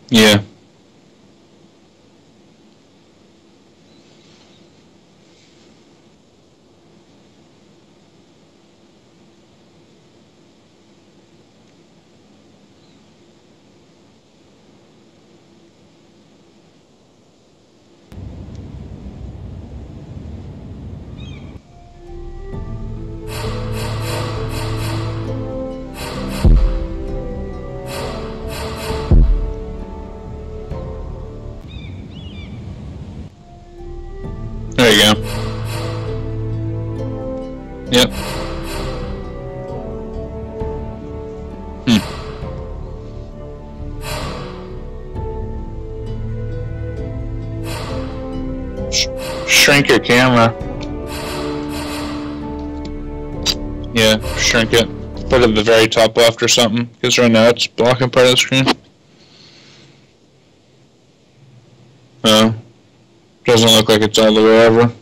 Yeah. There you go. Yep. Shrink your camera. Yeah, shrink it. Put it at the very top left or something, because right now it's blocking part of the screen. Doesn't look like it's all the way over.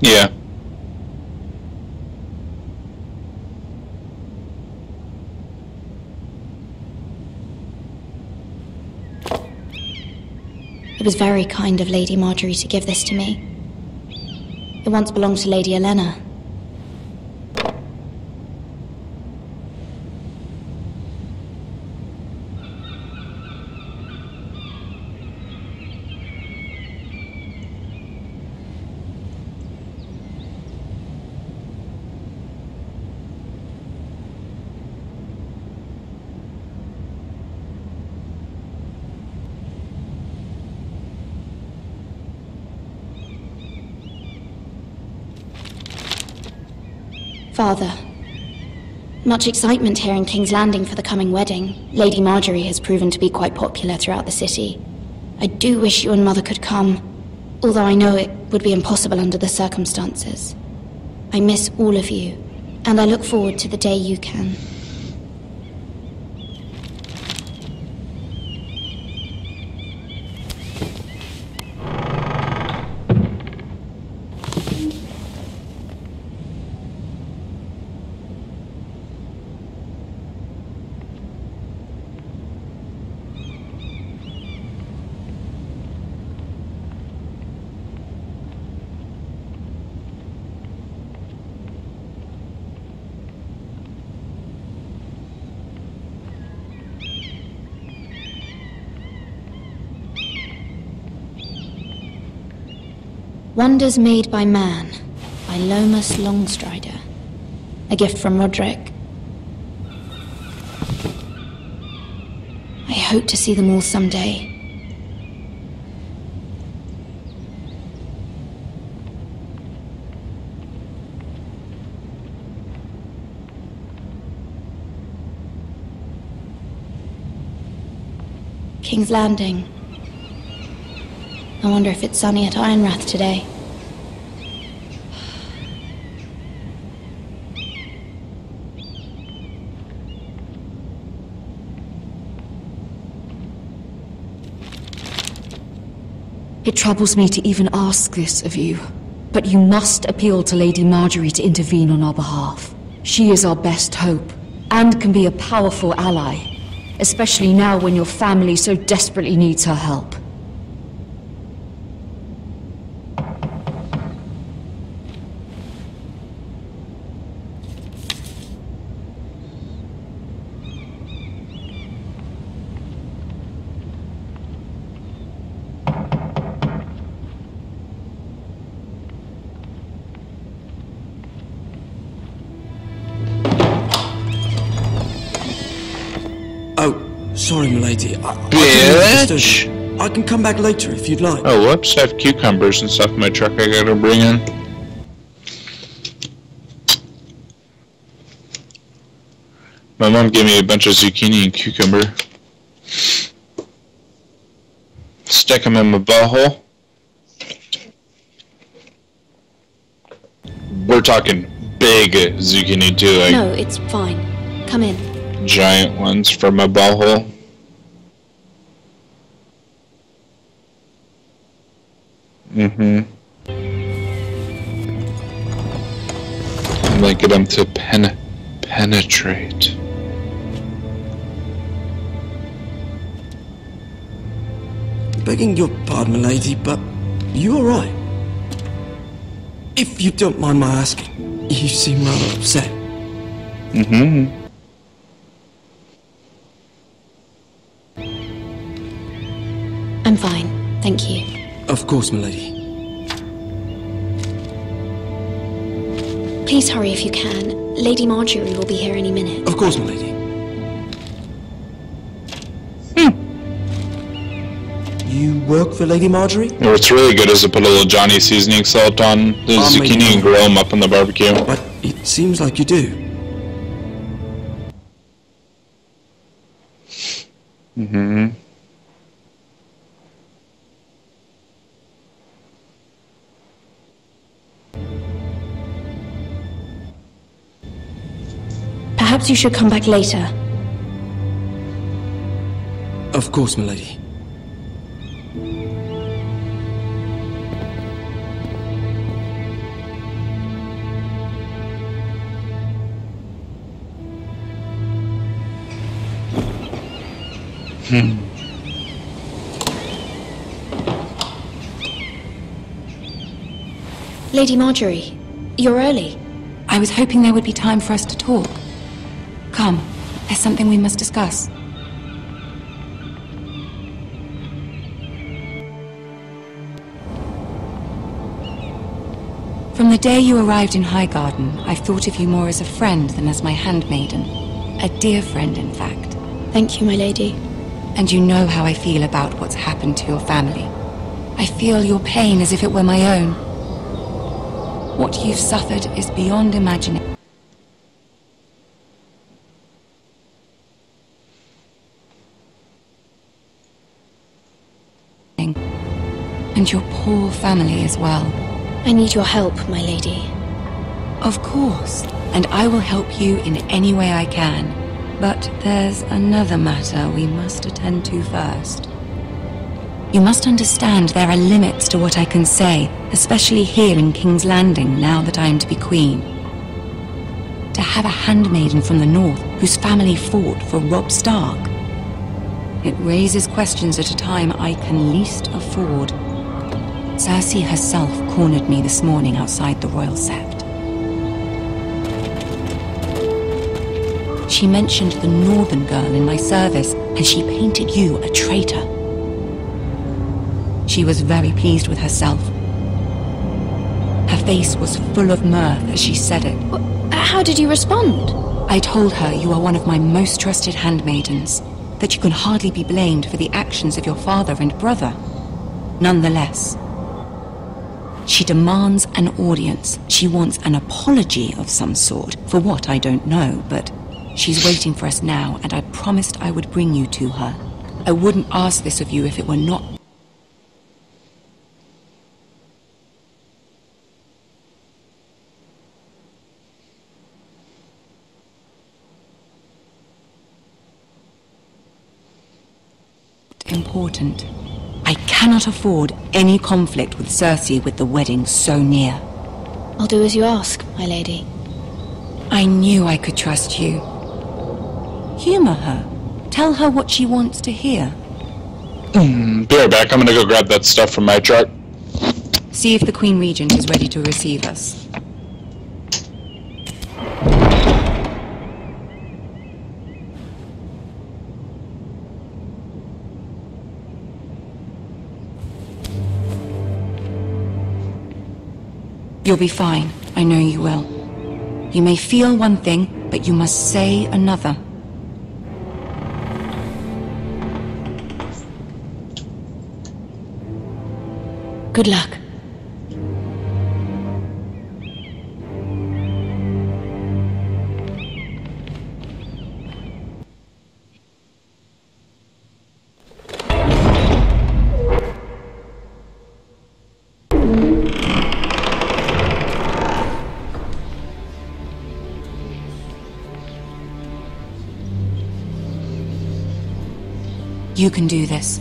Yeah. It was very kind of Lady Marjorie to give this to me. It once belonged to Lady Elena. Father, much excitement here in King's Landing for the coming wedding. Lady Marjorie has proven to be quite popular throughout the city. I do wish you and Mother could come, although I know it would be impossible under the circumstances. I miss all of you, and I look forward to the day you can. Wonders Made by Man, by Lomas Longstrider. A gift from Roderick. I hope to see them all someday. King's Landing. I wonder if it's sunny at Ironrath today. It troubles me to even ask this of you, but you must appeal to Lady Marjorie to intervene on our behalf. She is our best hope, and can be a powerful ally, especially now when your family so desperately needs her help. Oh, sorry, milady. Bitch! I can come back later if you'd like. Oh, whoops, I have cucumbers and stuff in my truck I gotta bring in. My mom gave me a bunch of zucchini and cucumber. Stick them in my butthole. We're talking big zucchini too, like No, it's fine. Come in. giant ones for my butthole. And then get them to penetrate. Begging your pardon, lady, but you alright? If you don't mind my asking, you seem rather upset. I'm fine, thank you. Of course, milady. Please hurry if you can. Lady Marjorie will be here any minute. Of course, milady. You work for Lady Marjorie? What's really good is to put a little Johnny seasoning salt on the zucchini and grill them up on the barbecue. But it seems like you do. Perhaps you should come back later. Of course, milady. Lady Marjorie, you're early. I was hoping there would be time for us to talk. Come, there's something we must discuss. From the day you arrived in Highgarden, I've thought of you more as a friend than as my handmaiden. A dear friend, in fact. Thank you, my lady. And you know how I feel about what's happened to your family. I feel your pain as if it were my own. What you've suffered is beyond imagining. And your poor family as well. I need your help, my lady. Of course, and I will help you in any way I can. But there's another matter we must attend to first. You must understand there are limits to what I can say, especially here in King's Landing, now that I am to be queen. To have a handmaiden from the north whose family fought for Robb Stark. It raises questions at a time I can least afford. Cersei herself cornered me this morning outside the Royal Sept. She mentioned the northern girl in my service, and she painted you a traitor. She was very pleased with herself. Her face was full of mirth as she said it. How did you respond? I told her you are one of my most trusted handmaidens, that you can hardly be blamed for the actions of your father and brother. Nonetheless, she demands an audience. She wants an apology of some sort, for what I don't know, but she's waiting for us now, and I promised I would bring you to her. I wouldn't ask this of you if it were not important. I cannot afford any conflict with Cersei with the wedding so near. I'll do as you ask, my lady. I knew I could trust you. Humor her. Tell her what she wants to hear. Be right back. I'm gonna go grab that stuff from my truck. See if the Queen Regent is ready to receive us. You'll be fine. I know you will. You may feel one thing, but you must say another. Good luck. You can do this.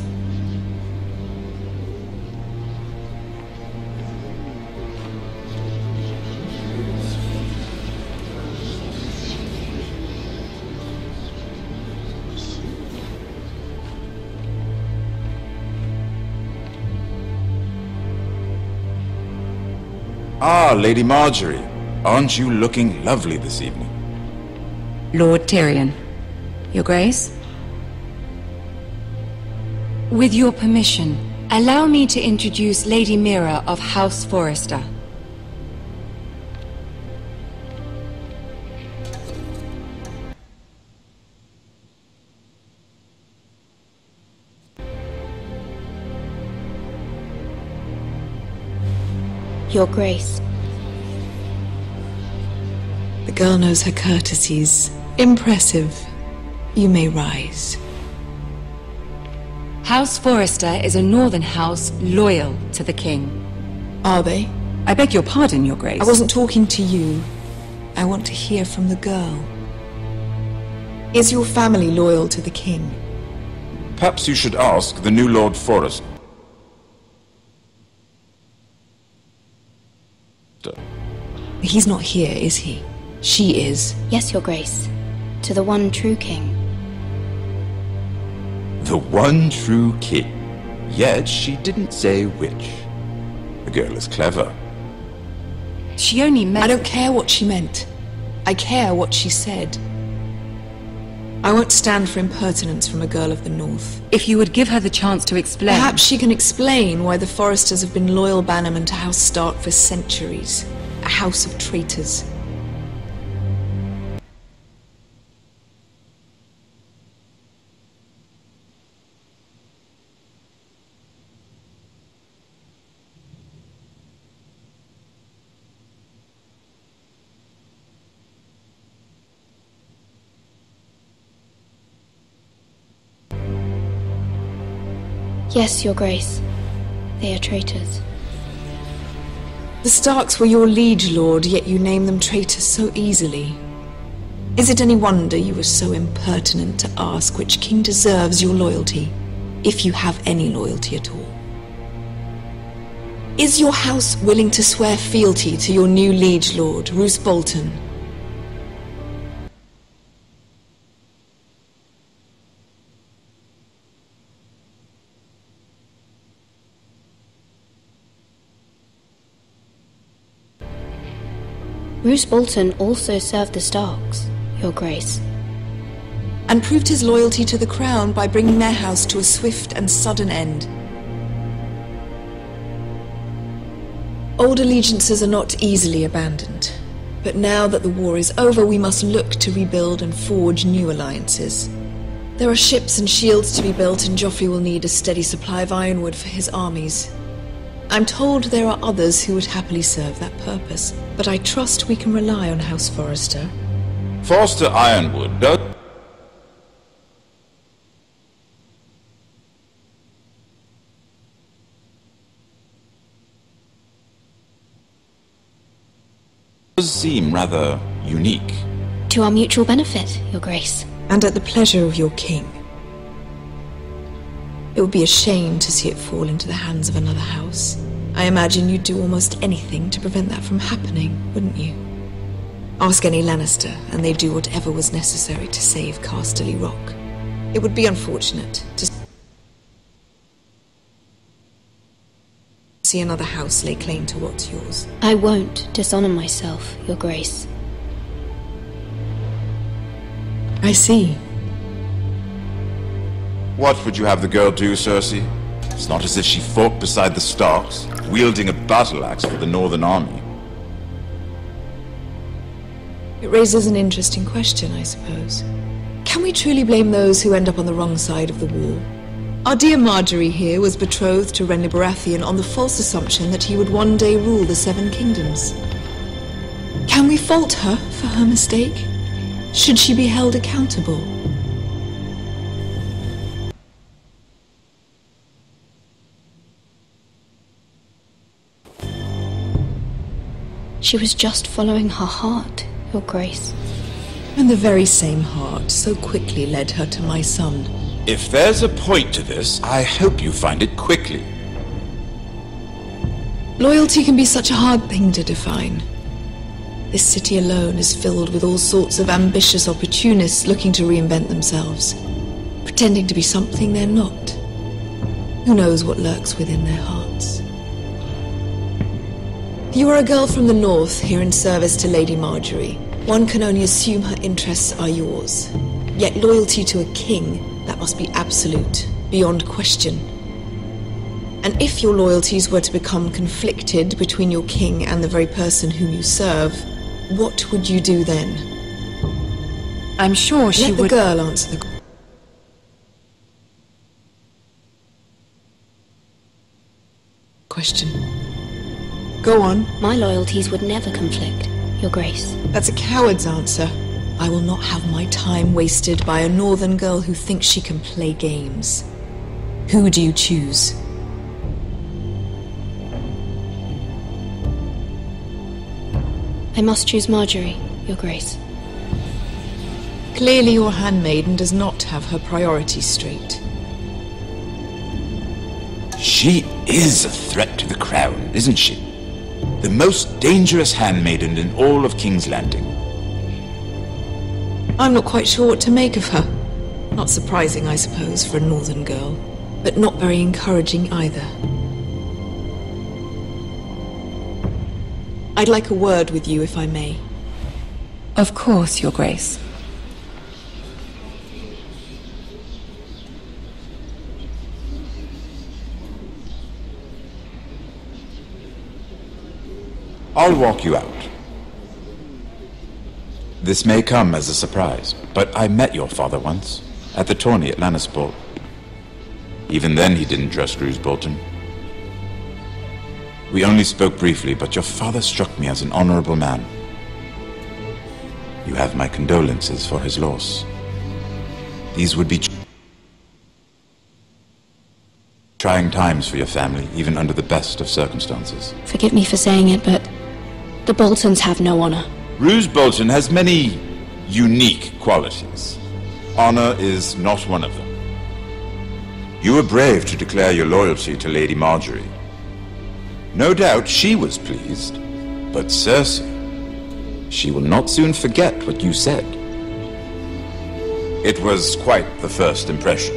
Ah, Lady Marjorie. Aren't you looking lovely this evening? Lord Tyrion. Your Grace? With your permission, allow me to introduce Lady Mira of House Forrester. Your Grace. The girl knows her courtesies. Impressive. You may rise. House Forrester is a northern house loyal to the king. Are they? I beg your pardon, Your Grace. I wasn't talking to you. I want to hear from the girl. Is your family loyal to the king? Perhaps you should ask the new Lord Forrester. He's not here, is he? She is. Yes, Your Grace. To the one true king. The one true king. Yet she didn't say which. The girl is clever. She only meant... I don't care what she meant. I care what she said. I won't stand for impertinence from a girl of the North. If you would give her the chance to explain... Perhaps she can explain why the Forresters have been loyal bannermen to House Stark for centuries. A house of traitors. Yes, Your Grace. They are traitors. The Starks were your liege lord, yet you name them traitors so easily. Is it any wonder you were so impertinent to ask which king deserves your loyalty, if you have any loyalty at all? Is your house willing to swear fealty to your new liege lord, Roose Bolton? Roose Bolton also served the Starks, Your Grace. And proved his loyalty to the crown by bringing their house to a swift and sudden end. Old allegiances are not easily abandoned. But now that the war is over, we must look to rebuild and forge new alliances. There are ships and shields to be built, and Joffrey will need a steady supply of ironwood for his armies. I'm told there are others who would happily serve that purpose, but I trust we can rely on House Forrester. Forrester Ironwood does seem rather unique. To our mutual benefit, Your Grace. And at the pleasure of your king. It would be a shame to see it fall into the hands of another house. I imagine you'd do almost anything to prevent that from happening, wouldn't you? Ask any Lannister, and they'd do whatever was necessary to save Casterly Rock. It would be unfortunate to see another house lay claim to what's yours. I won't dishonor myself, Your Grace. I see. What would you have the girl do, Cersei? It's not as if she fought beside the Starks, wielding a battle axe for the Northern Army. It raises an interesting question, I suppose. Can we truly blame those who end up on the wrong side of the war? Our dear Marjorie here was betrothed to Renly Baratheon on the false assumption that he would one day rule the Seven Kingdoms. Can we fault her for her mistake? Should she be held accountable? She was just following her heart, Your Grace. And the very same heart so quickly led her to my son. If there's a point to this, I hope you find it quickly. Loyalty can be such a hard thing to define. This city alone is filled with all sorts of ambitious opportunists looking to reinvent themselves, pretending to be something they're not. Who knows what lurks within their hearts? You are a girl from the north, here in service to Lady Marjorie. One can only assume her interests are yours. Yet loyalty to a king, that must be absolute, beyond question. And if your loyalties were to become conflicted between your king and the very person whom you serve, what would you do then? I'm sure she Let the would... girl answer the question. Go on. My loyalties would never conflict, Your Grace. That's a coward's answer. I will not have my time wasted by a northern girl who thinks she can play games. Who do you choose? I must choose Marjorie, Your Grace. Clearly your handmaiden does not have her priorities straight. She is a threat to the crown, isn't she? The most dangerous handmaiden in all of King's Landing. I'm not quite sure what to make of her. Not surprising, I suppose, for a northern girl, but not very encouraging either. I'd like a word with you, if I may. Of course, Your Grace. I'll walk you out. This may come as a surprise, but I met your father once, at the tourney at Lannisport. Even then he didn't trust Roose Bolton. We only spoke briefly, but your father struck me as an honorable man. You have my condolences for his loss. These would be trying times for your family, even under the best of circumstances. Forgive me for saying it, but the Boltons have no honor. Roose Bolton has many unique qualities. Honor is not one of them. You were brave to declare your loyalty to Lady Marjorie. No doubt she was pleased, but Cersei, she will not soon forget what you said. It was quite the first impression.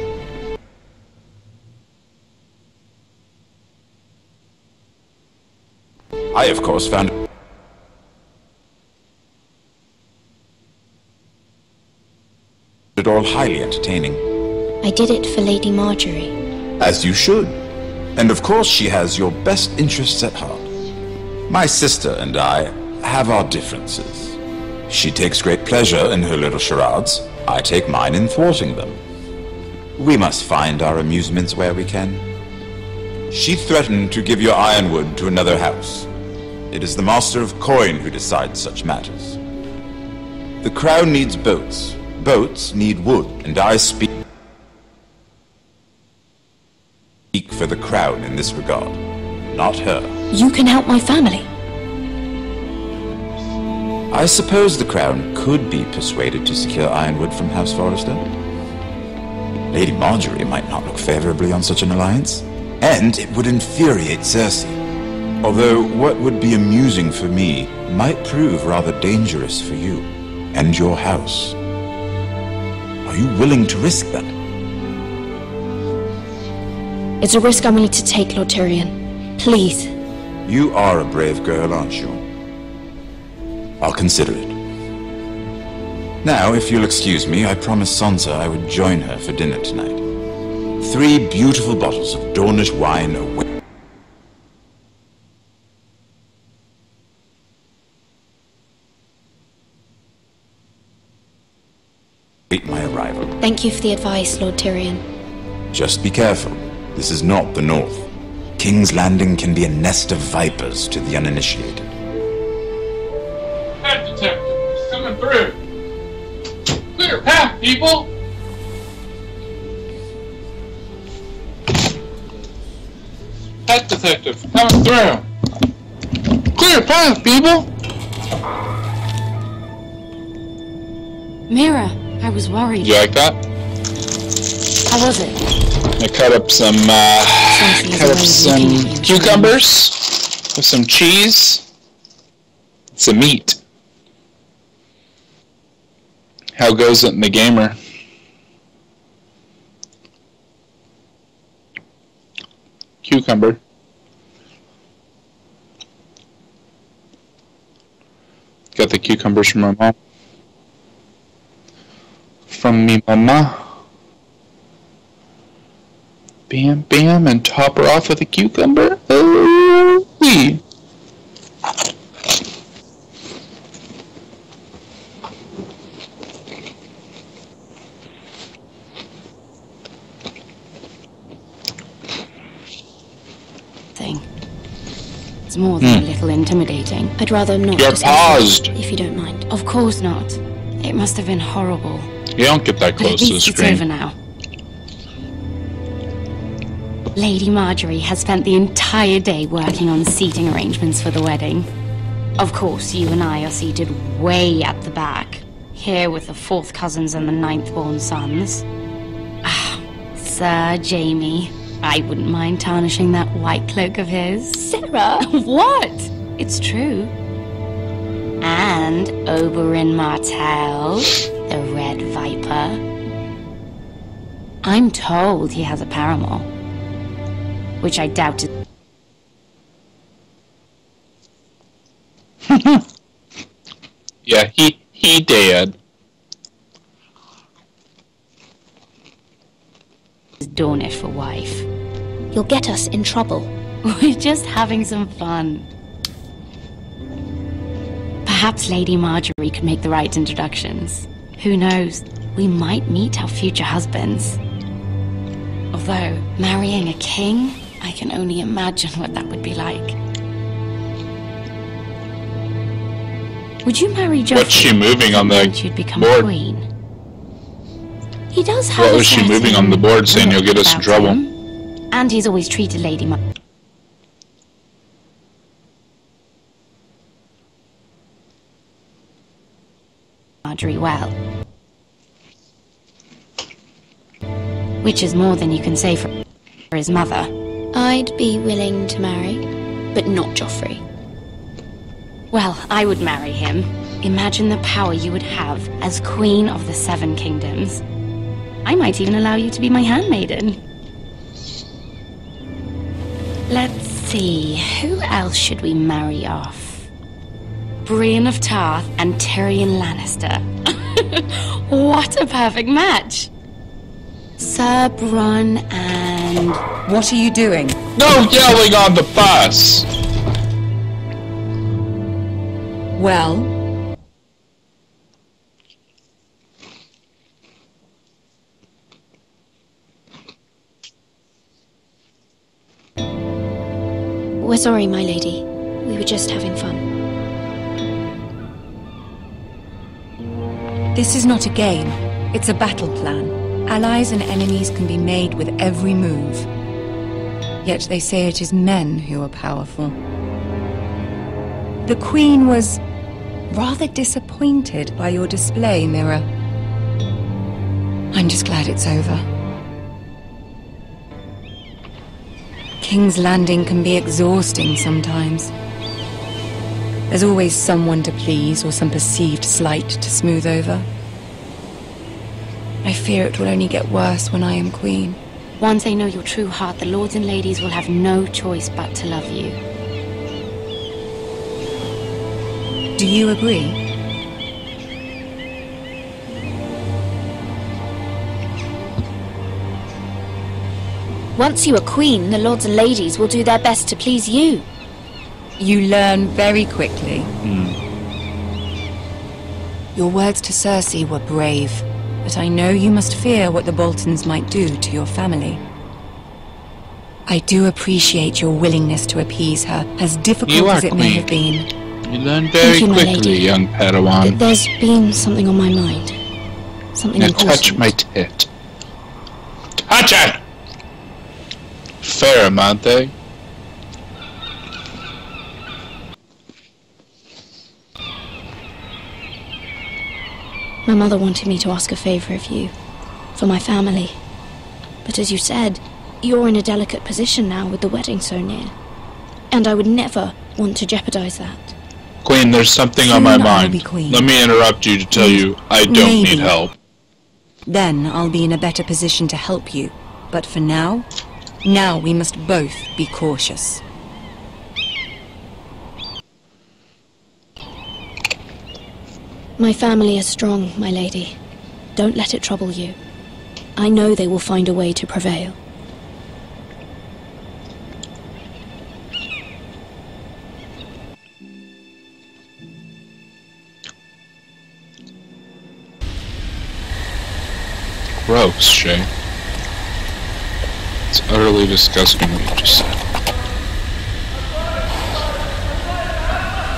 I, of course, found it all highly entertaining. I did it for Lady Marjorie. As you should. And of course she has your best interests at heart. My sister and I have our differences. She takes great pleasure in her little charades. I take mine in thwarting them. We must find our amusements where we can. She threatened to give your ironwood to another house. It is the Master of Coin who decides such matters. The crown needs boats. Boats need wood, and I speak for the crown in this regard, not her. You can help my family. I suppose the crown could be persuaded to secure ironwood from House Forrester. Lady Marjorie might not look favorably on such an alliance, and it would infuriate Cersei. Although what would be amusing for me might prove rather dangerous for you and your house. Are you willing to risk that? It's a risk I'm willing to take, Lord Tyrion. Please. You are a brave girl, aren't you? I'll consider it. Now, if you'll excuse me, I promised Sansa I would join her for dinner tonight. 3 beautiful bottles of Dornish wine await my arrival. Thank you for the advice, Lord Tyrion. Just be careful. This is not the North. King's Landing can be a nest of vipers to the uninitiated. Head detective, coming through. Clear path, people! Head detective, coming through. Clear path, people! Mira, I was worried. Did you like that? How was it? I cut up some cucumbers with some cheese, some meat. How goes it in the gamer? Cucumber. Got the cucumbers from my mom. From me mama. Bam, bam, and top her off with a cucumber. Oh, wee. Thing. It's more than a little intimidating. I'd rather not. You're discuss paused. it, if you don't mind. Of course not. It must have been horrible. You don't get that But at close to the least it's over screen. now. Lady Marjorie has spent the entire day working on seating arrangements for the wedding. Of course, you and I are seated way at the back, here with the 4th cousins and the 9th-born sons. Ah, Sir Jamie, I wouldn't mind tarnishing that white cloak of his. Sarah! What? It's true. And Oberyn Martell, the Red Viper. I'm told he has a paramour, which I doubt is. Yeah, he did. Dornish for wife. You'll get us in trouble. We're just having some fun. Perhaps Lady Marjorie could make the right introductions. Who knows? We might meet our future husbands. Although, marrying a king, I can only imagine what that would be like. Would you marry Joffrey? What's she moving on the once you'd become board? queen? He does have What a was she moving on the board saying you'll get us in about trouble? him. And he's always treated Lady Marjorie well. Which is more than you can say for his mother. I'd be willing to marry, but not Joffrey. Well, I would marry him. Imagine the power you would have as Queen of the Seven Kingdoms. I might even allow you to be my handmaiden. Let's see, who else should we marry off? Brienne of Tarth and Tyrion Lannister. What a perfect match! Sir Bronn and... What are you doing? No yelling on the bus! Well, We're sorry, my lady. We were just having fun. this is not a game. It's a battle plan. Allies and enemies can be made with every move. Yet they say it is men who are powerful. The Queen was rather disappointed by your display, Mira. I'm just glad it's over. King's Landing can be exhausting sometimes. There's always someone to please or some perceived slight to smooth over. I fear it will only get worse when I am queen. Once they know your true heart, the lords and ladies will have no choice but to love you. Do you agree? Once you are queen, the lords and ladies will do their best to please you. You learn very quickly. Your words to Cersei were brave. but I know you must fear what the Boltons might do to your family. I do appreciate your willingness to appease her, as difficult as it may have been. You learn very you, my quickly, lady. young Padawan. There's been something on my mind. Something Now important. touch my tit. Touch it! Fair, Amante. My mother wanted me to ask a favor of you, for my family. But as you said, you're in a delicate position now with the wedding so near. And I would never want to jeopardize that. Queen, there's something on my Soon I'll mind. be queen. Let me interrupt you to tell you I don't Maybe. need help. Then I'll be in a better position to help you. But for now we must both be cautious. My family is strong, my lady. Don't let it trouble you. I know they will find a way to prevail. Gross, Shay. It's utterly disgusting what you just said.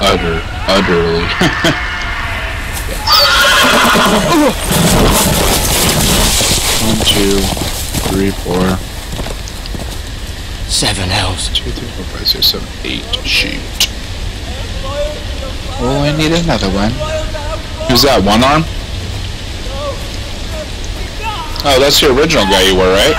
Utterly. One, two, three, four. 7 elves. 2, 3, 4, 5, 6, 7, 8. Shoot. Oh, I need another one. Who's that? One arm? Oh, that's the original guy you were, right?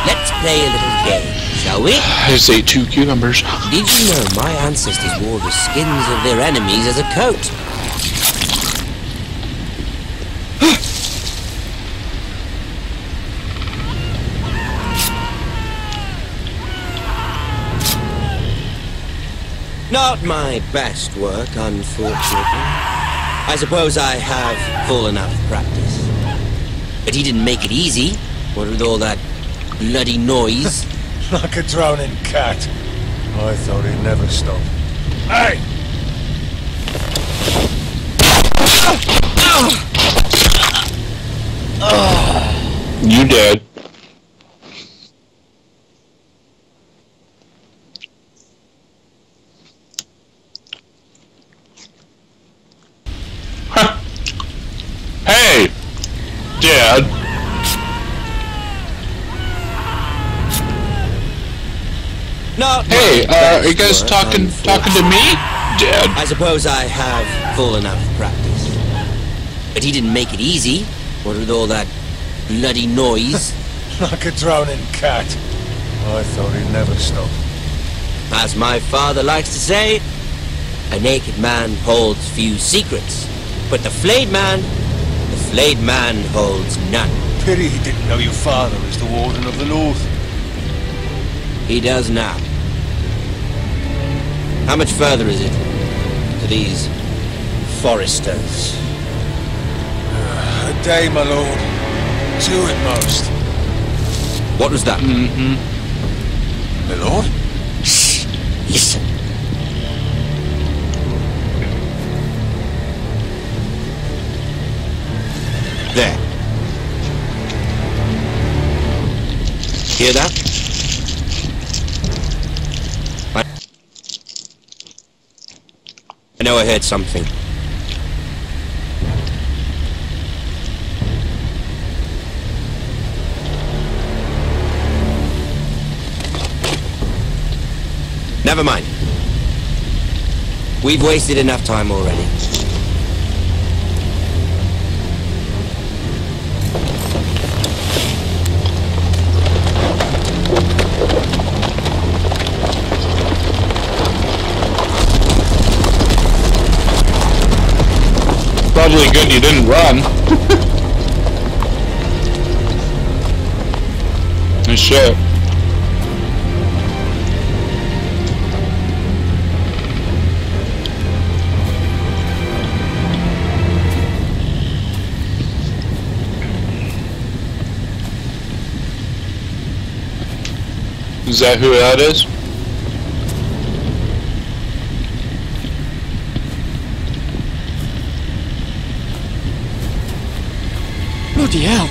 Let's play a little game, shall we? I just ate 2 cucumbers. Did you know my ancestors wore the skins of their enemies as a coat? Not my best work, unfortunately. I suppose I have fallen out of practice. But he didn't make it easy. What with all that bloody noise? Like a drowning cat. I thought he'd never stop. Hey! You did. Huh. Hey, Dad. Not Hey, my are you best guys work, talking to me, Dad? I suppose I have fallen out of practice. But he didn't make it easy. What with all that bloody noise? Like a drowning cat. I thought he'd never stop. As my father likes to say, a naked man holds few secrets. But the flayed man holds none. Pity he didn't know your father is the Warden of the North. He does now. How much further is it to these foresters? A day, my lord. 2 at most. What was that? My lord? Shh! Listen. There. Hear that? I know I heard something. Never mind. We've wasted enough time already. Probably good you didn't run. Nice shot. Is that who that is? Bloody hell!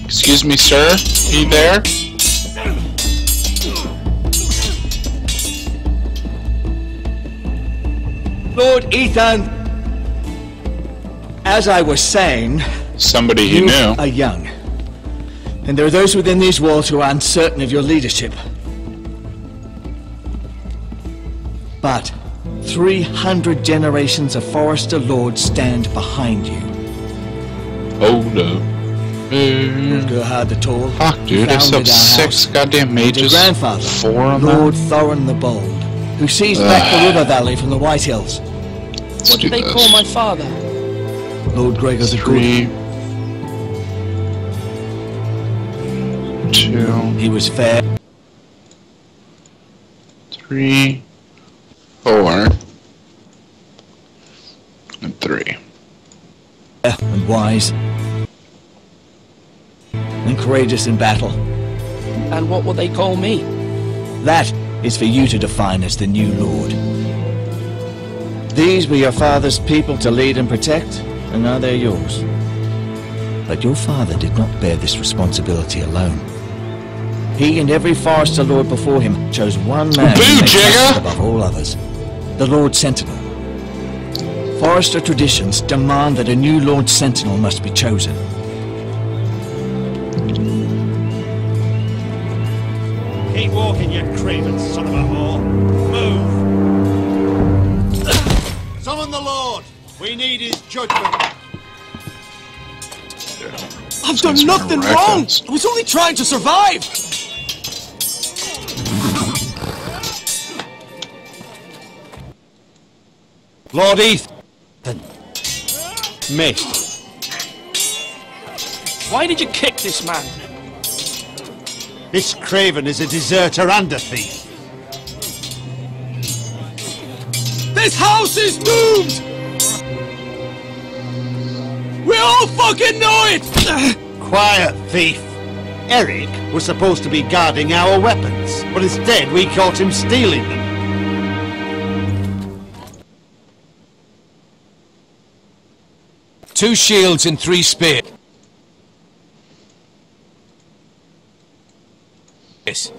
Excuse me, sir? Are you there? Lord Ethan! As I was saying... Somebody you knew. are young. And there are those within these walls who are uncertain of your leadership. But 300 generations of Forrester Lords stand behind you. Hold up. Gerhard the Tall. Fuck, dude, I still have 6 goddamn mages. Your grandfather, 4 on Lord that? Thorin the Bold, who seized back the river valley from the White Hills. What did they call my father? Lord Gregor the 3, Good. 2, He was fair. 3, 4, and 3. And wise. And courageous in battle. And what will they call me? That is for you to define as the new Lord. These were your father's people to lead and protect, and now they're yours. But your father did not bear this responsibility alone. He and every Forrester Lord before him chose one man Boo, Jigger! above all others, the Lord Sentinel. Forrester traditions demand that a new Lord Sentinel must be chosen. Keep walking, you craven son of a whore. Move! Summon the Lord! We need his judgment. I've done nothing wrong! I was only trying to survive! Lord Ethan. Missed. Why did you kick this man? This craven is a deserter and a thief. This house is doomed! We all fucking know it! Quiet, thief. Eric was supposed to be guarding our weapons, but instead we caught him stealing them. Two shields and 3 spears. Yes.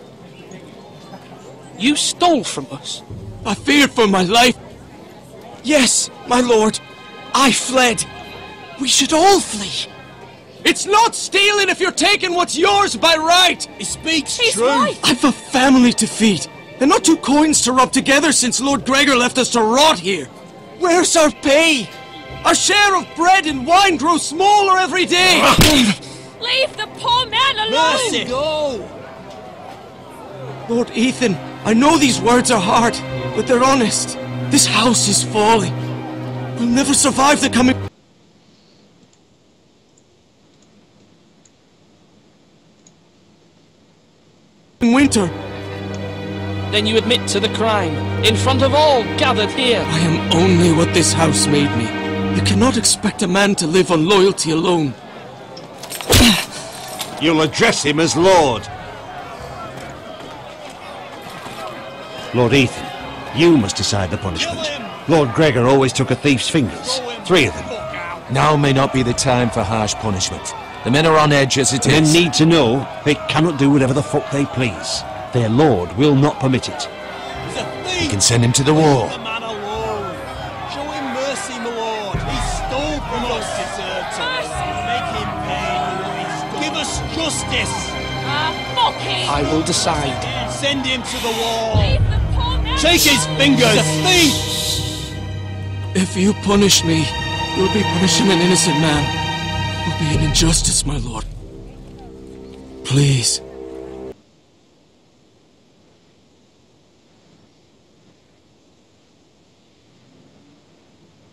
You stole from us. I feared for my life. Yes, my lord. I fled. We should all flee. It's not stealing if you're taking what's yours by right. He speaks true. Right. I've a family to feed, and not 2 coins to rub together since Lord Gregor left us to rot here. Where's our pay? Our share of bread and wine grows smaller every day. Leave the poor man alone! Mercy! Go! Lord Ethan, I know these words are hard, but they're honest. This house is falling. We'll never survive the coming winter. Then you admit to the crime, in front of all gathered here. I am only what this house made me. You cannot expect a man to live on loyalty alone. You'll address him as Lord. Lord Ethan, you must decide the punishment. Lord Gregor always took a thief's fingers. 3 of them. Now may not be the time for harsh punishment. The men are on edge as it Men is. need to know they cannot do whatever the fuck they please. Their Lord will not permit it. We can send him to the wall. Show him mercy, my lord. He stole from us. Make him pay. Give us justice. Fuck him! I will decide. Send him to the wall. Leave the poor man! Take his fingers. He's a thief! If you punish me, you'll be punishing an innocent man. It will be an injustice, my lord. Please.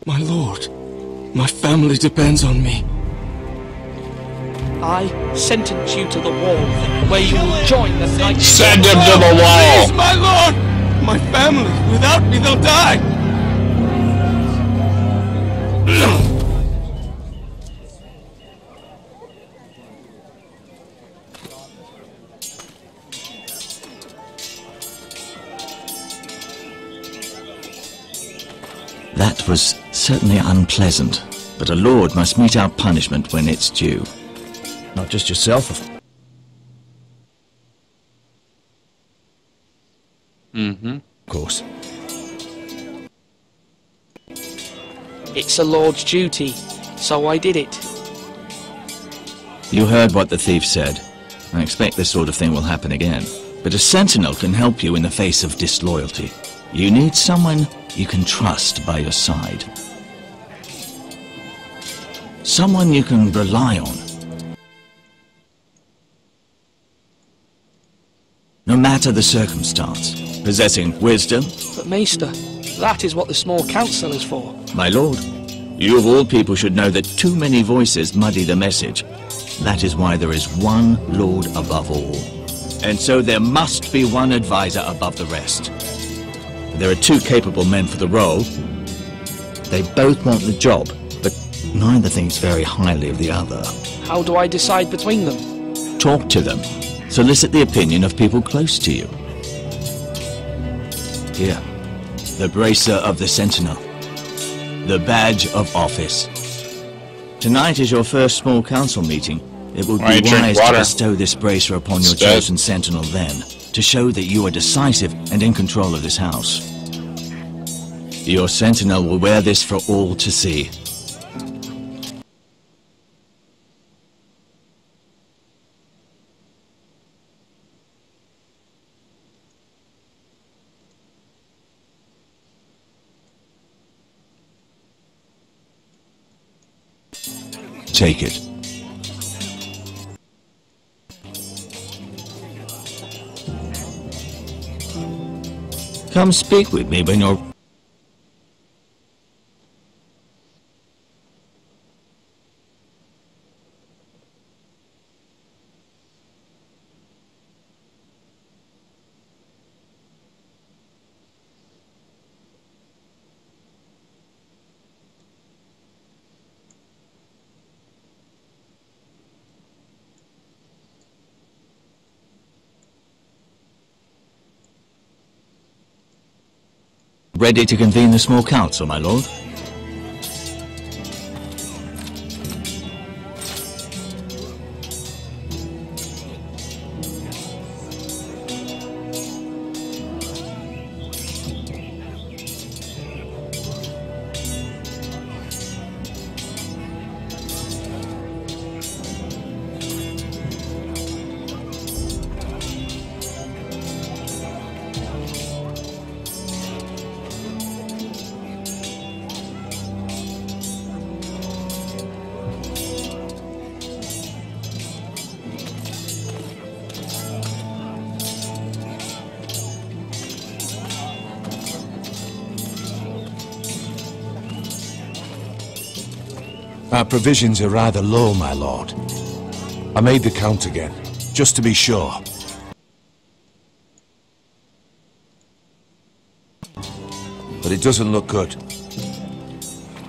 My lord, my family depends on me. I sentence you to the wall, where you will join the knights. Send him to the wall! Please, my lord! My family, without me, they'll die! That was certainly unpleasant, but a lord must mete out punishment when it's due. Not just yourself, of course. It's a lord's duty, so I did it. You heard what the thief said. I expect this sort of thing will happen again. But a sentinel can help you in the face of disloyalty. You need someone you can trust by your side. Someone you can rely on. No matter the circumstance. Possessing wisdom. But Maester, that is what the small council is for. My lord, you of all people should know that too many voices muddy the message. That is why there is one lord above all. And so there must be one advisor above the rest. There are two capable men for the role. They both want the job, but neither thinks very highly of the other. How do I decide between them? Talk to them. Solicit the opinion of people close to you. Here, the bracer of the Sentinel. The badge of office. Tonight is your first small council meeting. It would be wise to bestow this bracer upon your chosen sentinel then, to show that you are decisive and in control of this house. Your sentinel will wear this for all to see. Take it. Come speak with me when you're... Ready to convene the small council, my lord? Our provisions are rather low, my lord. I made the count again, just to be sure. But it doesn't look good.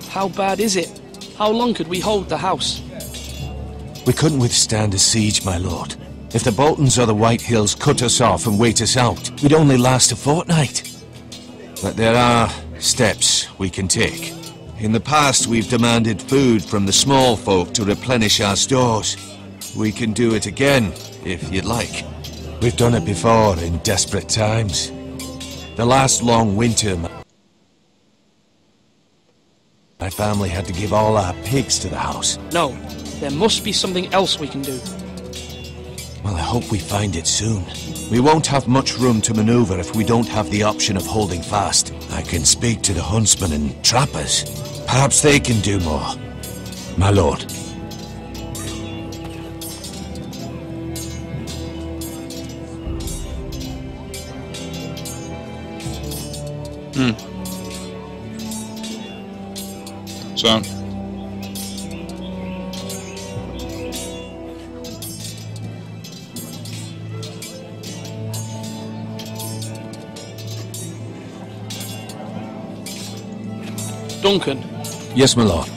How bad is it? How long could we hold the house? We couldn't withstand a siege, my lord. If the Boltons or the White Hills cut us off and wait us out, we'd only last a fortnight. But there are steps we can take. In the past, we've demanded food from the small folk to replenish our stores. We can do it again, if you'd like. We've done it before in desperate times. The last long winter, my family had to give all our pigs to the house. No, there must be something else we can do. Well, I hope we find it soon. We won't have much room to maneuver if we don't have the option of holding fast. I can speak to the huntsmen and trappers. Perhaps they can do more. My lord. So... Duncan. Yes, my lord.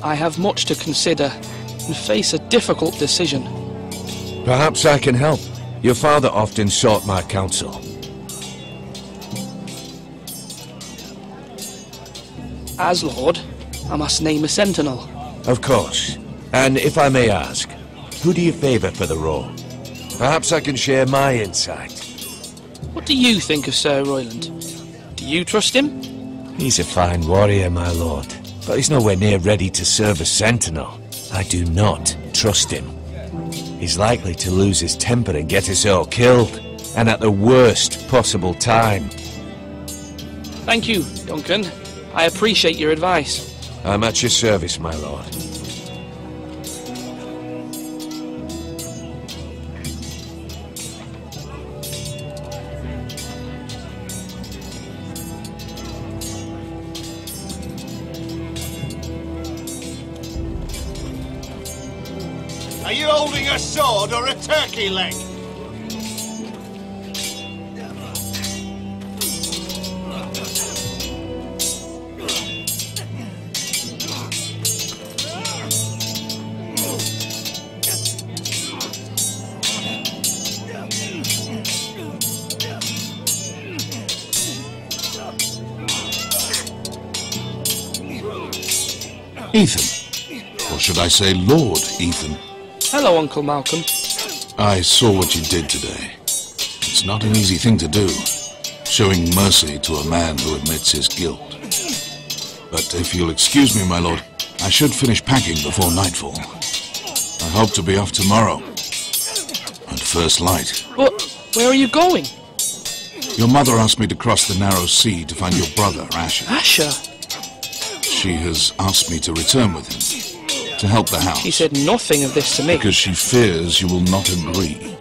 I have much to consider and face a difficult decision. Perhaps I can help. Your father often sought my counsel. As Lord, I must name a sentinel. Of course. And if I may ask, who do you favor for the role? Perhaps I can share my insight. What do you think of Sir Royland? Do you trust him? He's a fine warrior, my lord, but he's nowhere near ready to serve as sentinel. I do not trust him. He's likely to lose his temper and get us all killed, and at the worst possible time. Thank you, Duncan. I appreciate your advice. I'm at your service, my lord. Are you holding a sword or a turkey leg? Ethan. Or should I say Lord Ethan? Hello, Uncle Malcolm. I saw what you did today. It's not an easy thing to do, showing mercy to a man who admits his guilt. But if you'll excuse me, my lord, I should finish packing before nightfall. I hope to be off tomorrow, at first light. But where are you going? Your mother asked me to cross the narrow sea to find your brother, Asher. Asher? She has asked me to return with him, to help the house. She said nothing of this to me. Because she fears you will not agree.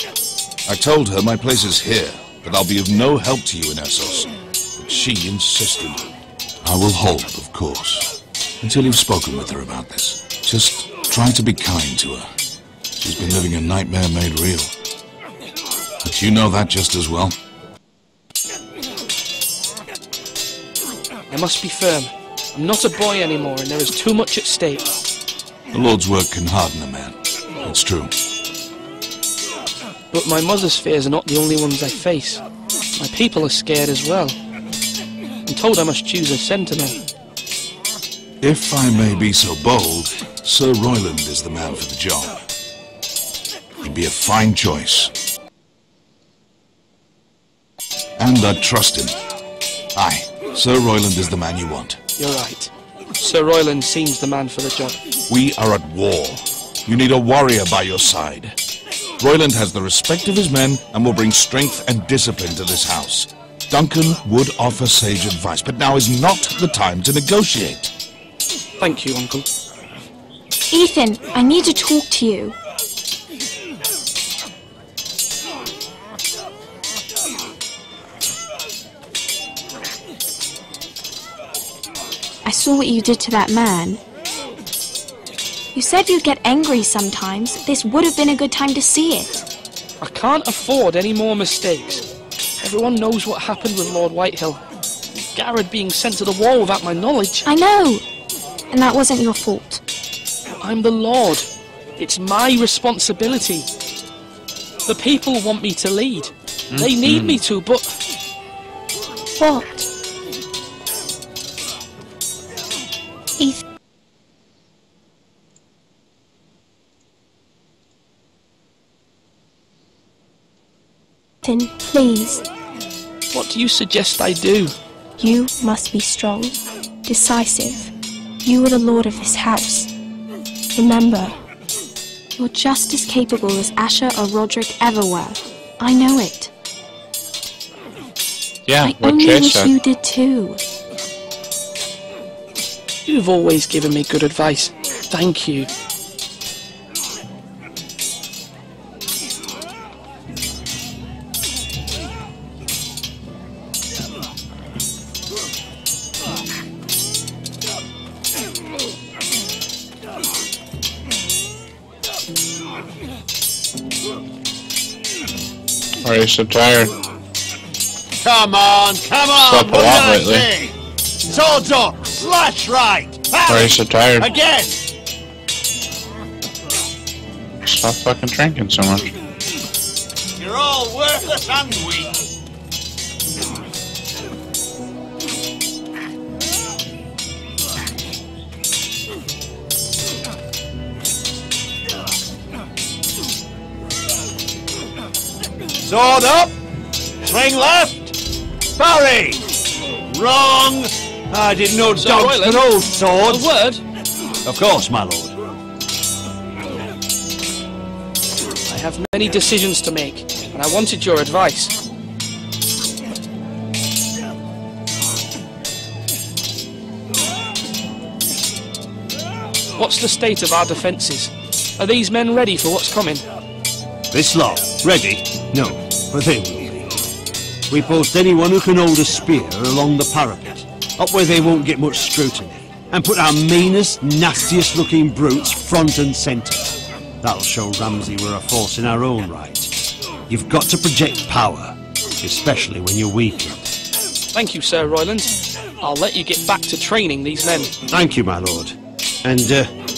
I told her my place is here, that I'll be of no help to you in Essos. But she insisted. I will hold, of course, until you've spoken with her about this. Just try to be kind to her. She's been living a nightmare made real. But you know that just as well. I must be firm. I'm not a boy anymore, and there is too much at stake. The Lord's work can harden a man. It's true. But my mother's fears are not the only ones I face. My people are scared as well. I'm told I must choose a sentinel. If I may be so bold, Sir Royland is the man for the job. He'd be a fine choice. And I trust him. Aye, Sir Royland is the man you want. You're right. Sir Royland seems the man for the job. We are at war. You need a warrior by your side. Royland has the respect of his men and will bring strength and discipline to this house. Duncan would offer sage advice, but now is not the time to negotiate. Thank you, Uncle. Ethan, I need to talk to you. I saw what you did to that man. You said you'd get angry sometimes. This would have been a good time to see it. I can't afford any more mistakes. Everyone knows what happened with Lord Whitehill. Garrett being sent to the wall without my knowledge. I know. And that wasn't your fault. I'm the Lord. It's my responsibility. The people want me to lead. They need me to, but... What? Ethan. Please. What do you suggest I do? You must be strong, decisive. You are the lord of this house. Remember, you're just as capable as Asher or Roderick ever were. I know it. Yeah, I only wish you did too. You've always given me good advice. Thank you. Why are you so tired? Come on, come on! Slept a What lot did I lately. say? Swords up! Slash right! Why are you so tired? Again! Stop fucking drinking so much. You're all worthless and weak. Sword up! Swing left! Parry! Wrong! I didn't know Sir dogs Royland, could hold swords. a word? Of course, my lord. I have many decisions to make, and I wanted your advice. What's the state of our defences? Are these men ready for what's coming? This lot, ready? No, but they will be. We post anyone who can hold a spear along the parapet, up where they won't get much scrutiny, and put our meanest, nastiest looking brutes front and centre. That'll show Ramsay we're a force in our own right. You've got to project power, especially when you're weakened. Thank you, Sir Royland. I'll let you get back to training these men. Thank you, my lord. And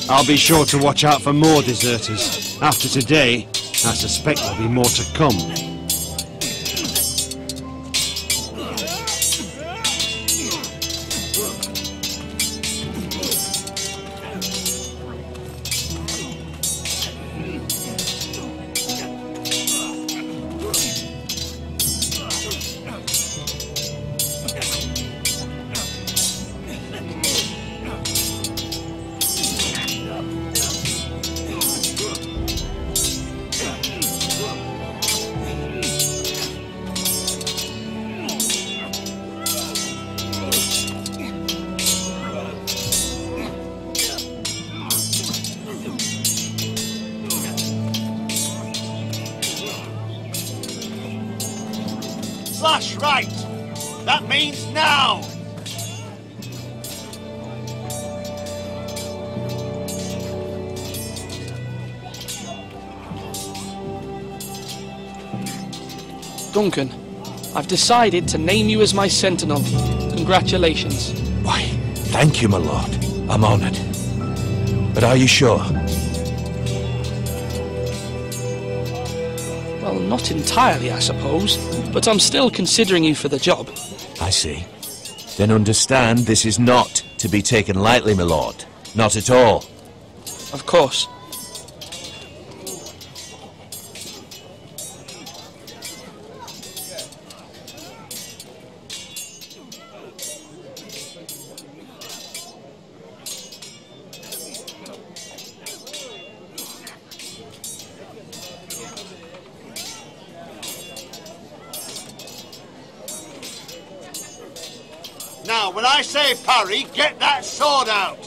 I'll be sure to watch out for more deserters. After today, I suspect there'll be more to come. Slash right! That means now! Duncan, I've decided to name you as my sentinel. Congratulations. Why, thank you, my lord. I'm honoured. But are you sure? Well, not entirely, I suppose, but I'm still considering you for the job. I see. Then understand this is not to be taken lightly, my lord. Not at all. Of course. Now, when I say parry, get that sword out!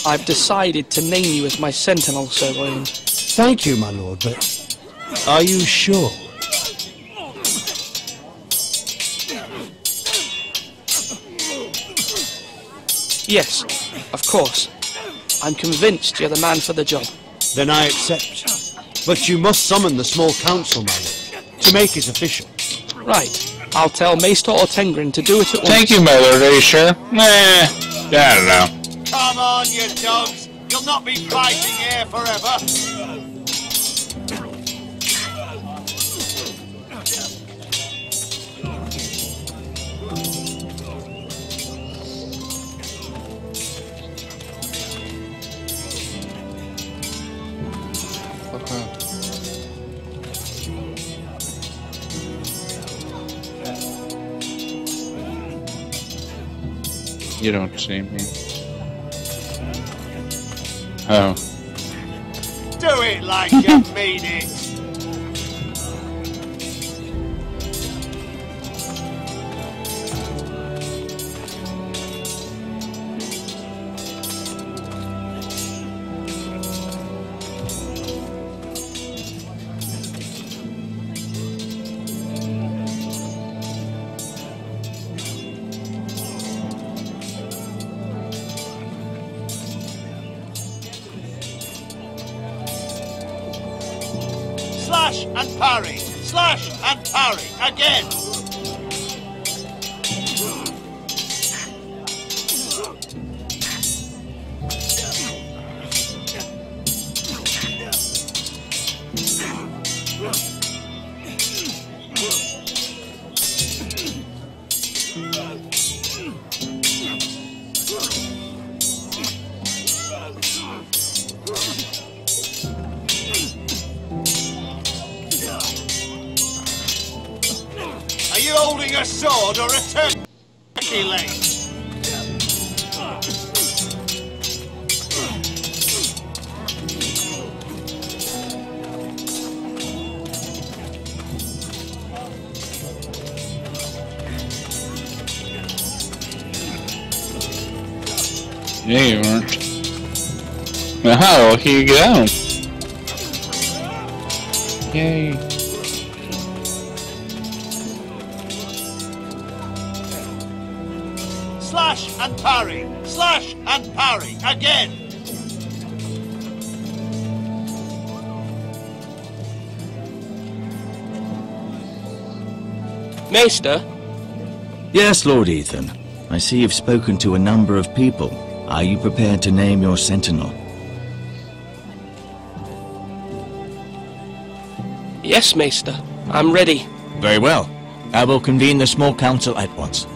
I've decided to name you as my sentinel, Sir Royland. Thank you, my lord, but are you sure? Yes, of course. I'm convinced you're the man for the job. Then I accept. But you must summon the small council, my lord, to make it official. Right. I'll tell Maester Ortengrin to do it at once. Thank you, my lord. Are you sure? Nah, I don't know. Come on, you dogs! You'll not be fighting here forever! You don't see me. Oh. Do it like you mean it! Slash and parry! Slash and parry again. Are you holding a sword or a turkey leg? Yeah, you weren't. Oh, here you go. Yay. Slash and parry. Slash and parry again. Maester? Yes, Lord Ethan. I see you've spoken to a number of people. Are you prepared to name your sentinel? Yes, Maester. I'm ready. Very well. I will convene the small council at once.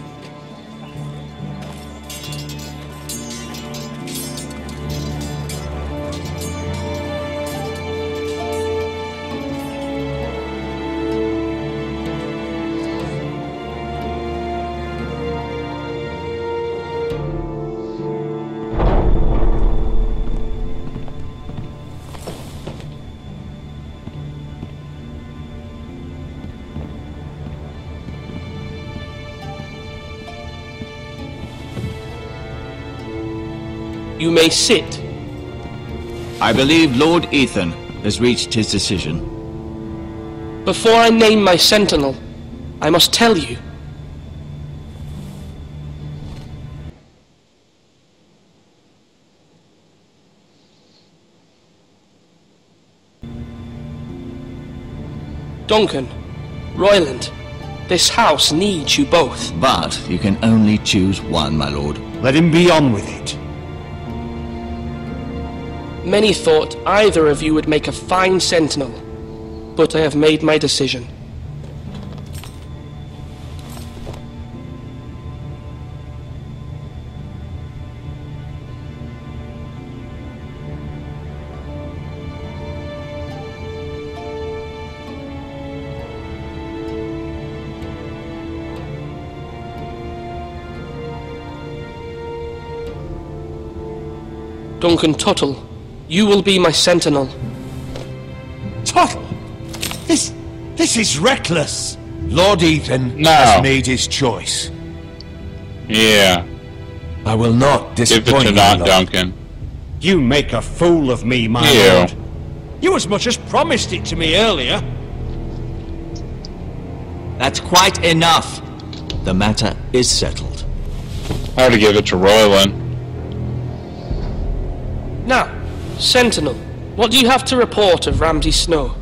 You may sit. I believe Lord Ethan has reached his decision. Before I name my sentinel, I must tell you. Duncan, Royland, this house needs you both. But you can only choose one, my lord. Let him be on with it. Many thought either of you would make a fine sentinel, but I have made my decision. Duncan Tuttle, you will be my sentinel. Tuttle! This is reckless! Lord Ethan has made his choice. Yeah. I will not disappoint you, Give it to not Duncan. You make a fool of me, my lord. You as much as promised it to me earlier. That's quite enough. The matter is settled. I ought to give it to Royland. Now, Sentinel, what do you have to report of Ramsay Snow?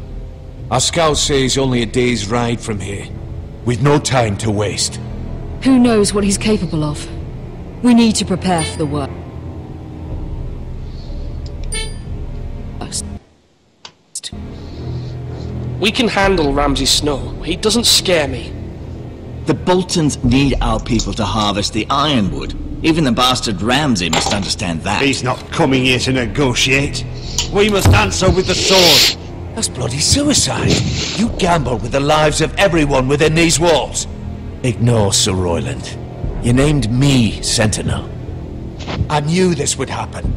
Our scouts say he's only a day's ride from here, with no time to waste. Who knows what he's capable of? We need to prepare for the work. We can handle Ramsay Snow. He doesn't scare me. The Boltons need our people to harvest the ironwood. Even the bastard Ramsay must understand that. He's not coming here to negotiate. We must answer with the sword. That's bloody suicide. You gamble with the lives of everyone within these walls. Ignore Sir Royland. You named me Sentinel. I knew this would happen.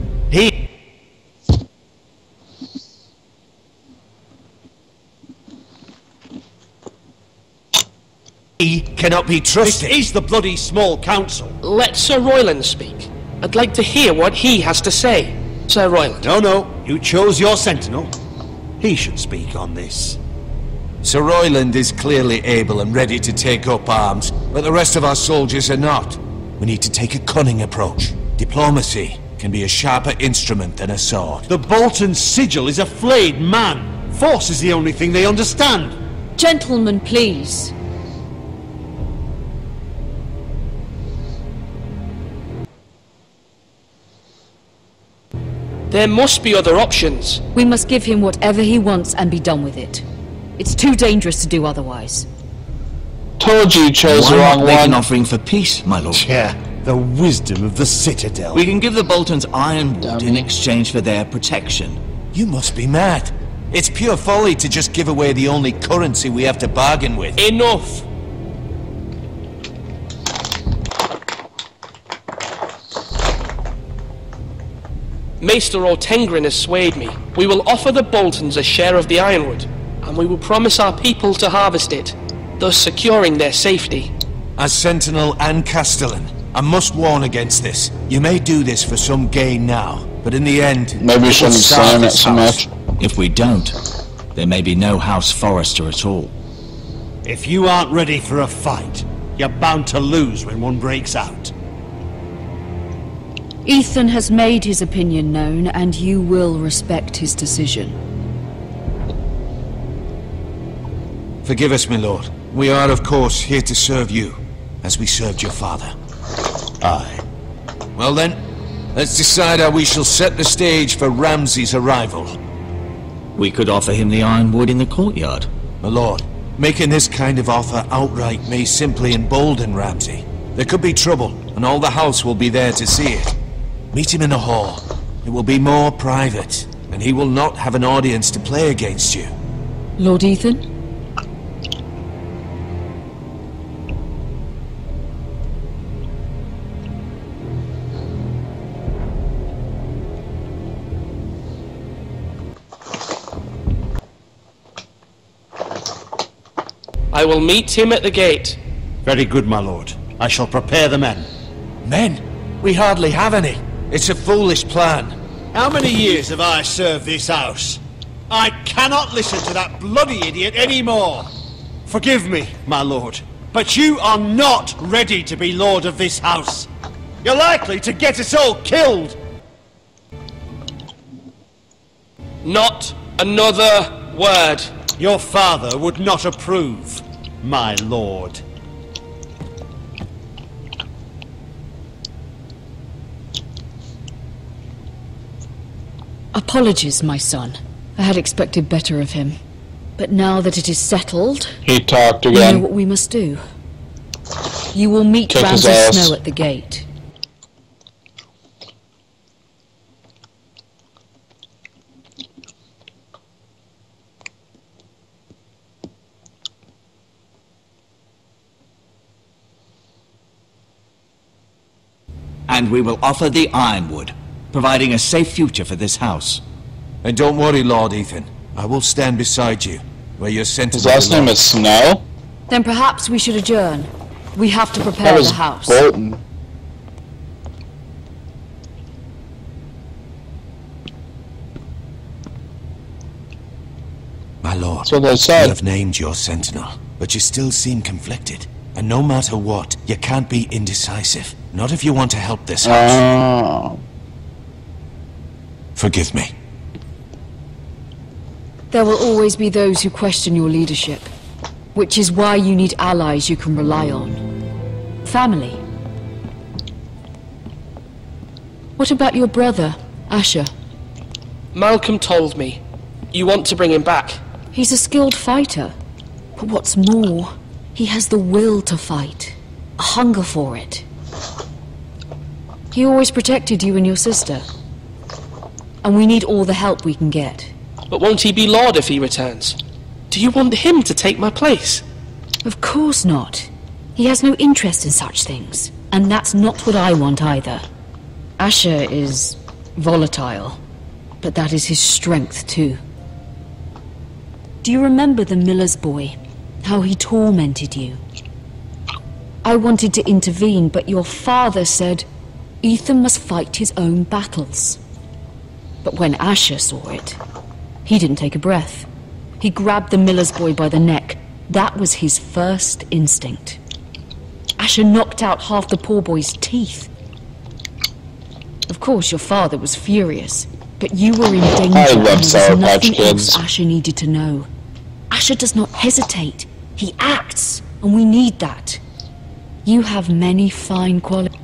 He cannot be trusted. This is the bloody small council. Let Sir Royland speak. I'd like to hear what he has to say. Sir Royland. No. You chose your sentinel. He should speak on this. Sir Royland is clearly able and ready to take up arms, but the rest of our soldiers are not. We need to take a cunning approach. Diplomacy can be a sharper instrument than a sword. The Bolton sigil is a flayed man. Force is the only thing they understand. Gentlemen, please. There must be other options. We must give him whatever he wants and be done with it. It's too dangerous to do otherwise. Told you chose the Why wrong not make one. an offering for peace, my lord? Yeah, the wisdom of the Citadel. We can give the Boltons ironwood in exchange for their protection. You must be mad. It's pure folly to just give away the only currency we have to bargain with. Enough! Maester Ortengrin has swayed me. We will offer the Boltons a share of the ironwood, and we will promise our people to harvest it, thus securing their safety. As Sentinel and Castellan, I must warn against this. You may do this for some gain now, but in the end, Maybe we it will shouldn't starve sign it this so house. much. If we don't, there may be no House Forrester at all. If you aren't ready for a fight, you're bound to lose when one breaks out. Ethan has made his opinion known, and you will respect his decision. Forgive us, my lord. We are, of course, here to serve you, as we served your father. Aye. Well then, let's decide how we shall set the stage for Ramsay's arrival. We could offer him the ironwood in the courtyard. My lord, making this kind of offer outright may simply embolden Ramsay. There could be trouble, and all the house will be there to see it. Meet him in the hall. It will be more private, and he will not have an audience to play against you. Lord Ethan? I will meet him at the gate. Very good, my lord. I shall prepare the men. Men? We hardly have any. It's a foolish plan. How many years have I served this house? I cannot listen to that bloody idiot anymore. Forgive me, my lord, but you are not ready to be lord of this house. You're likely to get us all killed. Not another word. Your father would not approve, my lord. Apologies, my son. I had expected better of him. But now that it is settled, He talked we know again. what we must do. You will meet Kick his Ramsay ass. Snow at the gate. And we will offer the ironwood, providing a safe future for this house. And don't worry, Lord Ethan. I will stand beside you, where you're sent to His last name is Snow? Then perhaps we should adjourn. We have to That prepare was the house. Bolton. My lord, That's what I said. you have named your sentinel, but you still seem conflicted. And no matter what, you can't be indecisive. Not if you want to help this house. Oh. Forgive me. There will always be those who question your leadership, which is why you need allies you can rely on. Family. What about your brother, Asher? Malcolm told me. You want to bring him back? He's a skilled fighter. But what's more, he has the will to fight. A hunger for it. He always protected you and your sister. And we need all the help we can get. But won't he be Lord if he returns? Do you want him to take my place? Of course not. He has no interest in such things. And that's not what I want either. Asher is volatile. But that is his strength too. Do you remember the miller's boy? How he tormented you? I wanted to intervene, but your father said Ethan must fight his own battles. But when Asher saw it, he didn't take a breath. He grabbed the miller's boy by the neck. That was his first instinct. Asher knocked out half the poor boy's teeth. Of course, your father was furious, but you were in danger. I love and there Sour was Patch nothing Kids. else Asher needed to know. Asher Asher does not hesitate. He acts, and we need that. You have many fine qualities.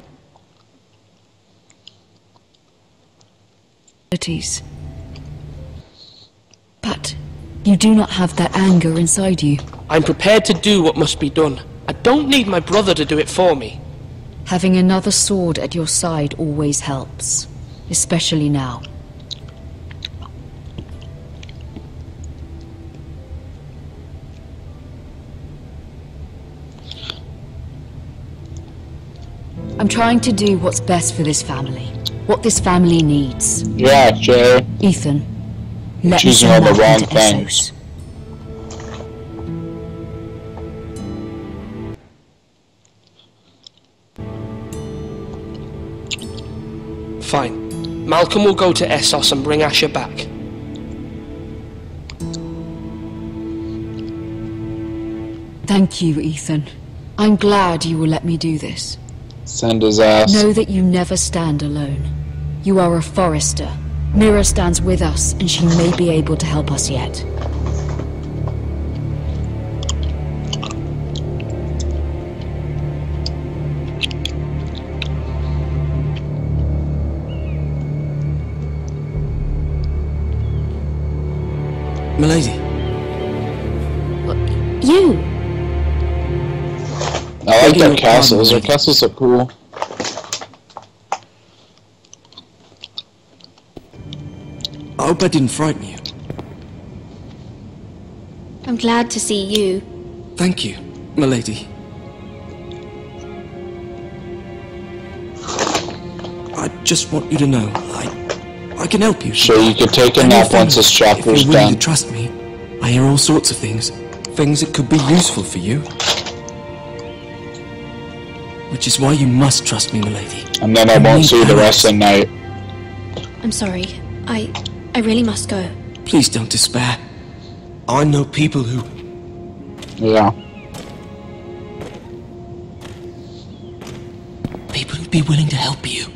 But you do not have that anger inside you. I'm prepared to do what must be done. I don't need my brother to do it for me. Having another sword at your side always helps, especially now. I'm trying to do what's best for this family. What this family needs. Yeah, Jerry. Ethan, let me choosing all send the that wrong into things. Essos. Fine. Malcolm will go to Essos and bring Asher back. Thank you, Ethan. I'm glad you will let me do this. Send his ass. Know that you never stand alone. You are a Forrester. Mira stands with us, and she may be able to help us yet. Milady. You! I like their castles. Their castles are cool. I hope I didn't frighten you. I'm glad to see you. Thank you, milady. I just want you to know, I can help you. Sure, you could take a nap once this chapter's if you're willing done. to trust me, I hear all sorts of things. Things that could be useful for you. Which is why you must trust me, milady. And then I won't see you the rest of the night. I'm sorry. I really must go. Please don't despair. I know people who... Yeah. People who'd be willing to help you.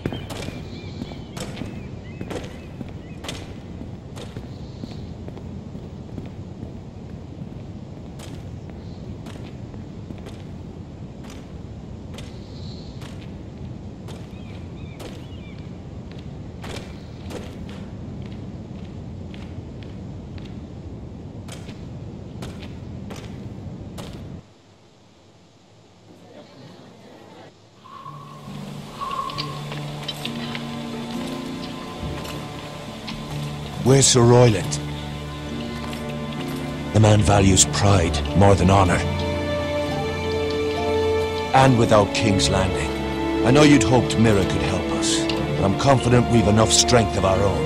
Where's Sir Royland? The man values pride more than honor. And without King's Landing. I know you'd hoped Mira could help us, but I'm confident we've enough strength of our own.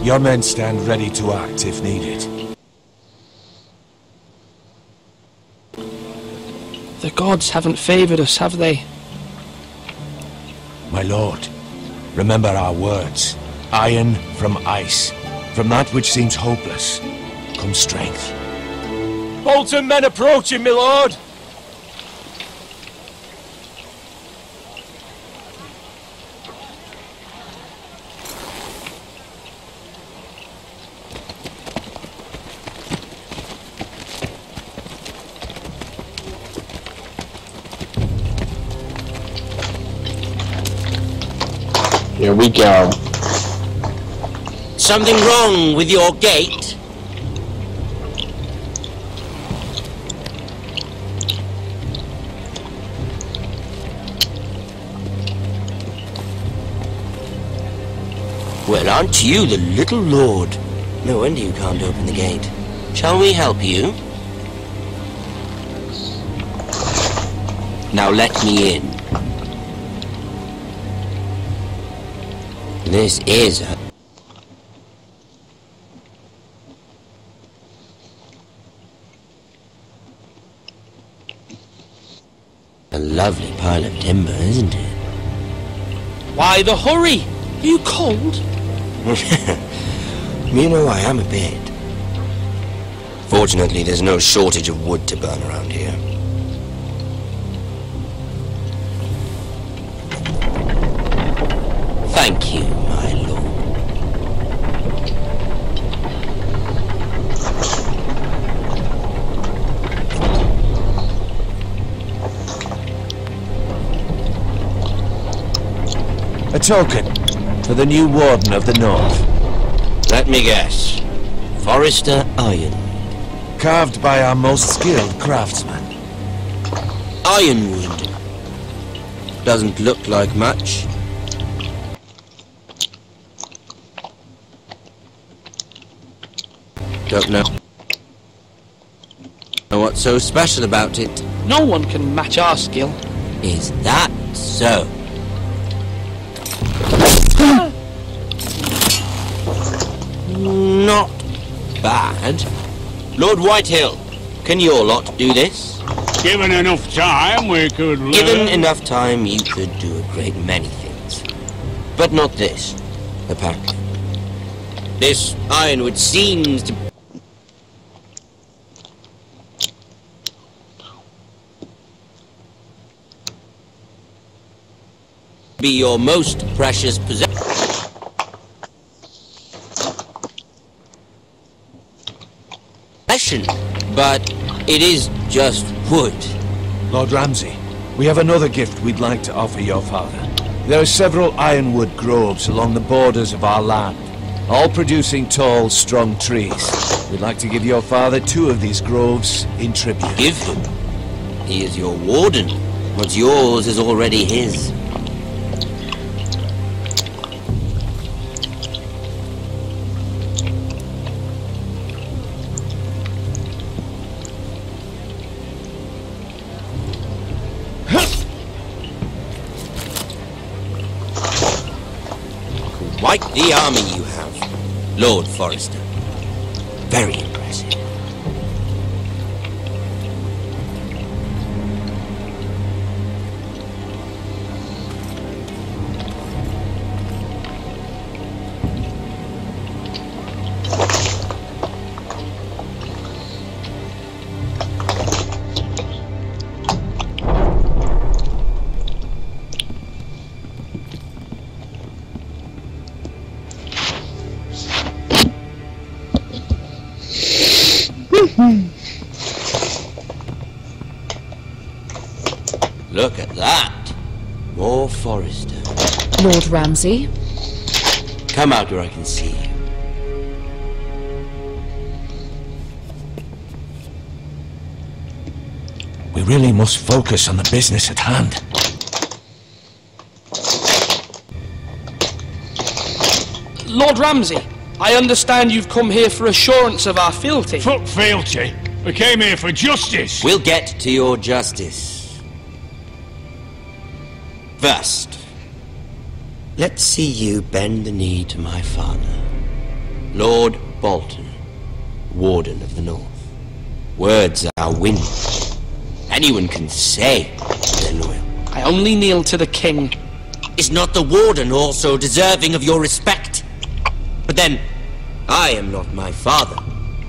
Your men stand ready to act if needed. The gods haven't favored us, have they? My lord, remember our words. Iron from ice. From that which seems hopeless, comes strength. Bolton men approaching, my lord! Here we go. Something wrong with your gate? Well, aren't you the little lord? No wonder you can't open the gate. Shall we help you? Now let me in. This is a lovely pile of timber, isn't it? Why the hurry? Are you cold? You know, I am a bit. Fortunately, there's no shortage of wood to burn around here. Thank you, my lord. A token for the new Warden of the North. Let me guess. Forrester Iron. Carved by our most skilled craftsman. Ironwood. Doesn't look like much. Don't know what's so special about it. No one can match our skill. Is that so? Not bad. Lord Whitehill, can your lot do this? Given enough time, we could learn. Given enough time, you could do a great many things. But not this, apparently. This ironwood seems to... be your most precious possession. But it is just wood. Lord Ramsay, we have another gift we'd like to offer your father. There are several ironwood groves along the borders of our land, all producing tall, strong trees. We'd like to give your father 2 of these groves in tribute. Give him? He is your warden. What's yours is already his. Quite the army you have, Lord Forrester. Very impressive. Look at that. More Forrester. Lord Ramsay? Come out where I can see you. We really must focus on the business at hand. Lord Ramsay, I understand you've come here for assurance of our fealty. Fuck fealty. We came here for justice. We'll get to your justice. First, let's see you bend the knee to my father, Lord Bolton, Warden of the North. Words are wind. Anyone can say they're loyal. I only kneel to the king. Is not the Warden also deserving of your respect? But then, I am not my father.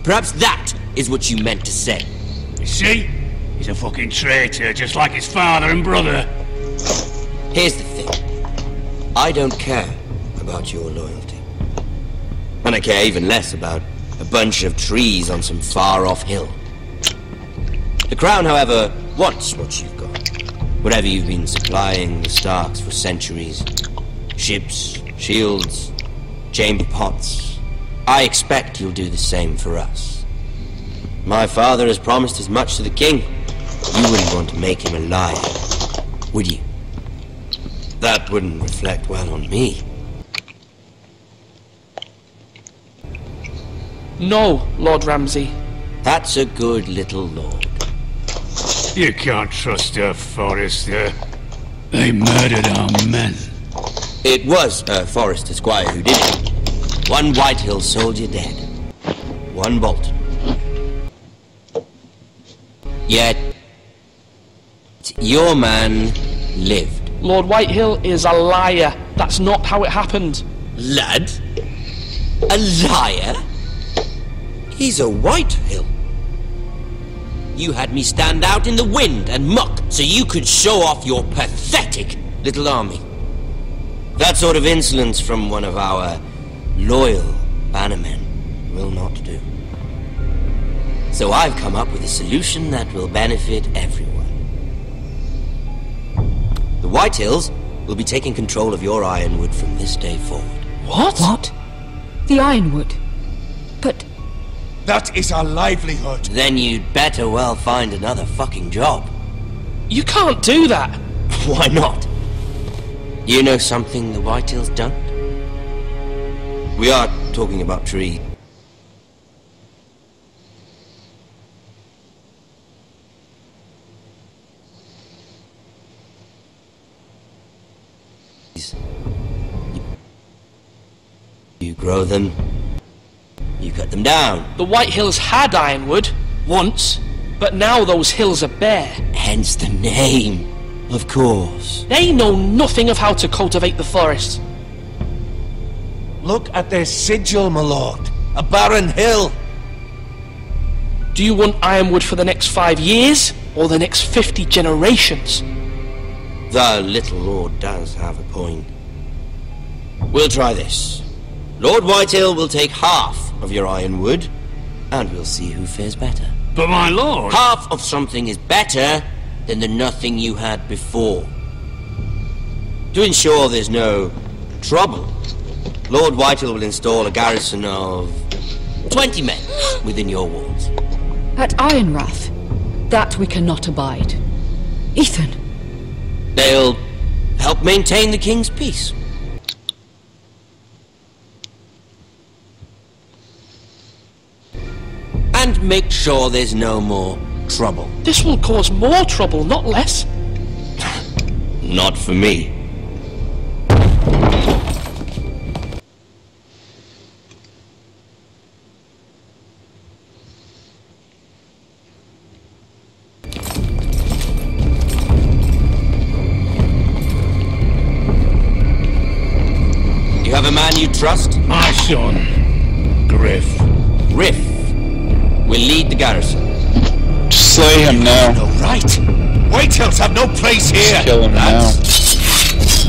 Perhaps that is what you meant to say. You see? He's a fucking traitor, just like his father and brother. Here's the thing. I don't care about your loyalty. And I care even less about a bunch of trees on some far-off hill. The Crown, however, wants what you've got. Whatever you've been supplying the Starks for centuries. Ships, shields, chamber pots. I expect you'll do the same for us. My father has promised as much to the king. You wouldn't want to make him a liar, would you? That wouldn't reflect well on me. No, Lord Ramsay. That's a good little lord. You can't trust her, Forrester. They murdered our men. It was Forrester Squire who did it. One Whitehill soldier dead. One Bolton. Yet, your man lived. Lord Whitehill is a liar. That's not how it happened. Lad? A liar? He's a Whitehill. You had me stand out in the wind and muck so you could show off your pathetic little army. That sort of insolence from one of our loyal bannermen will not do. So I've come up with a solution that will benefit everyone. The Whitehills will be taking control of your Ironwood from this day forward. What? What? The Ironwood? But... That is our livelihood. Then you'd better well find another fucking job. You can't do that. Why not? You know something the Whitehills don't? We are talking about trees. You grow them, you cut them down. The Whitehills had Ironwood, once, but now those hills are bare. Hence the name, of course. They know nothing of how to cultivate the forest. Look at their sigil, my lord. A barren hill. Do you want Ironwood for the next 5 years, or the next 50 generations? The little lord does have a point. We'll try this. Lord Whitehill will take half of your Ironwood, and we'll see who fares better. But my lord... Half of something is better than the nothing you had before. To ensure there's no trouble, Lord Whitehill will install a garrison of 20 men within your walls. At Ironrath? That we cannot abide. Ethan! They'll help maintain the king's peace. And make sure there's no more trouble. This will cause more trouble, not less. Not for me. You have a man you trust? My son, Griff. Griff will lead the garrison. Slay him now. No right. Whitehills have no place here. Kill him now.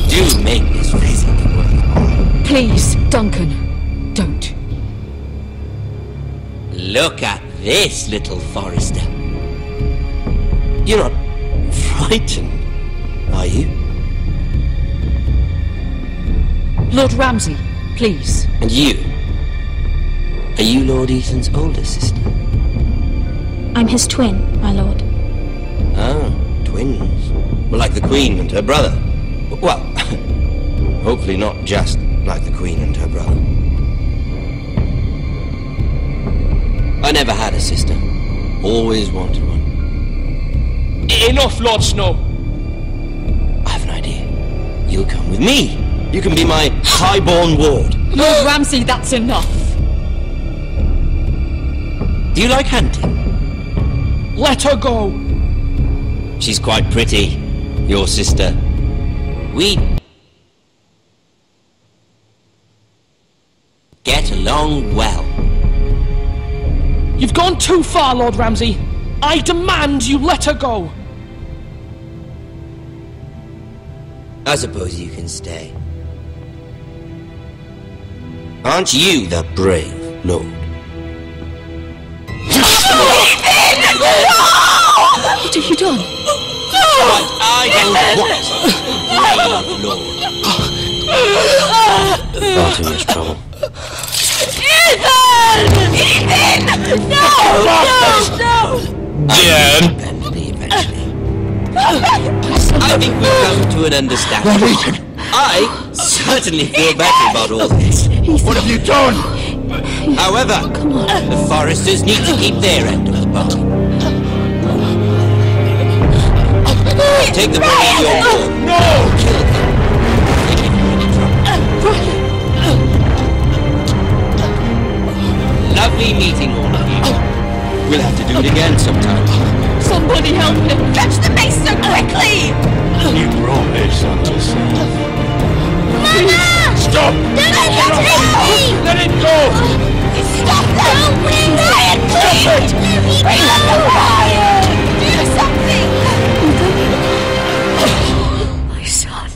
Do make this visit worthwhile. Please, Duncan, don't. Look at this, little Forester. You're not frightened, are you? Lord Ramsay, please. And you? Are you Lord Ethan's older sister? I'm his twin, my lord. Ah, twins. Well, like the Queen and her brother. Well, hopefully not just like the Queen and her brother. I never had a sister. Always wanted one. Enough, Lord Snow. I have an idea. You'll come with me. You can be my highborn ward. Lord Ramsay, that's enough. Do you like hunting? Let her go. She's quite pretty, your sister. We get along well. You've gone too far, Lord Ramsay. I demand you let her go. I suppose you can stay. Aren't you the brave lord? What have you done? But I don't want brave lord. Far too much trouble. Ethan! No! Eventually. I think we've come to an understanding. I certainly feel better about all this. What have you done? However, the Foresters need to keep their end of the bargain. Take the body of your ward. No! Kill them. If you're in trouble. Lovely meeting all of you. We'll have to do it again sometime. Somebody help him! Fetch the maester quickly! You brought this on yourself. Mama! Stop! Let it go! Stop them! Ryan, please! Bring up the riot! Do something! My son.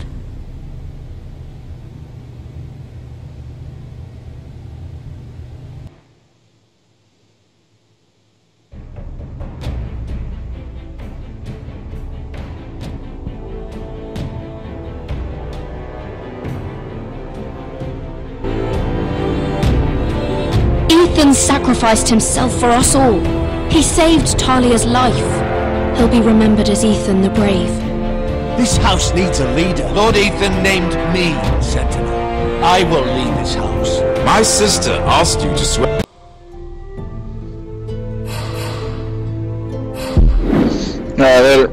Ethan sacrificed himself for us all. He saved Talia's life. He'll be remembered as Ethan the Brave. This house needs a leader. Lord Ethan named me Sentinel. I will lead this house. My sister asked you to swear. Alright, later.